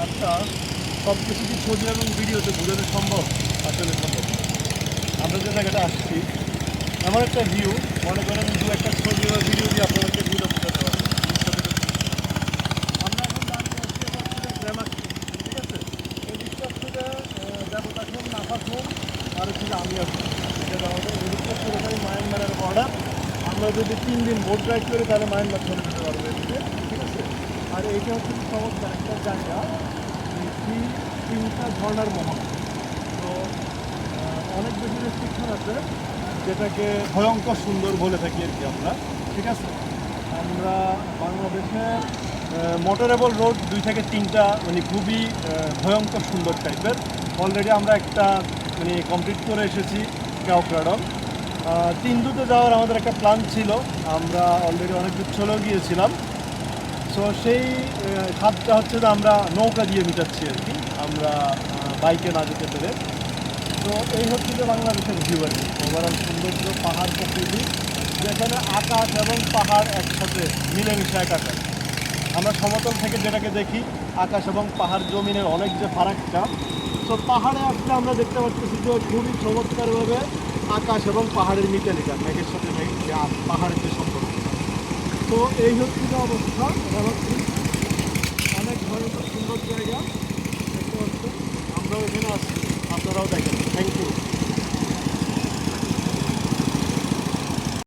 আচ্ছা, সব কিছু কি ছবি এবং ভিডিওতে বোঝানো সম্ভব? আসলে সম্ভব না। আমরা যে জায়গাটা আসছি, এমন একটা ভিউ, মনে করেন দু একটা ছবি বা ভিডিও দিয়ে আপনাদেরকে ভিউটা বোঝাতে পারবো। আমরা এখন দাঁড়িয়ে আছি আমার গ্রামাক্সি, ঠিক আছে? এই দিকটা হচ্ছে দেবতা খুন, নাফা খুন, আর হচ্ছে আমি আছি। ঠিক আছে, আমাদের এদিকটা পুরোটাই মায়ানমারের বর্ডার। আমরা যদি 3 দিন বোট রাইড করি তাহলে মায়ানমার চলে যেতে পারবো এদিকে, ঠিক আছে? আর এইটা হচ্ছে চমৎকার একটা জায়গা, তিনটা ঝর্ণার মহল। তো অনেক বেশি রেস্ট্রিকশন আছে, যেটাকে ভয়ঙ্কর সুন্দর বলে থাকি আর কি আমরা, ঠিক আছে? আমরা বাংলাদেশে মোটরেবল রোড 2 থেকে 3টা মানে খুবই ভয়ঙ্কর সুন্দর টাইপের। অলরেডি আমরা একটা মানে কমপ্লিট করে এসেছি কাউক্রাডন। তিনদুতে যাওয়ার আমাদের একটা প্ল্যান ছিল, আমরা অলরেডি অনেক দূর চলেও গিয়েছিলাম। সো সেই খাতটা হচ্ছে যে আমরা নৌকা দিয়ে মিটাচ্ছি আর কি, আমরা বাইকে না যেতে পেরে। তো এই হচ্ছে যে বাংলাদেশের ভিউ আর কি, ওভারঅল সৌন্দর্য, পাহাড় প্রকৃতি, যেখানে আকাশ এবং পাহাড় একসাথে মিলেমিশে একাকার। আমরা সমতল থেকে যেটাকে দেখি, আকাশ এবং পাহাড় জমিনের অনেক যে ফারাকটা, তো পাহাড়ে আসলে আমরা দেখতে পাচ্ছি যে খুবই চমৎকারভাবে আকাশ এবং পাহাড়ের মিটালিটা, মেঘের সাথে মেঘ, পাহাড়ের যে সম্পর্ক। তো এই হচ্ছে যে অবস্থা।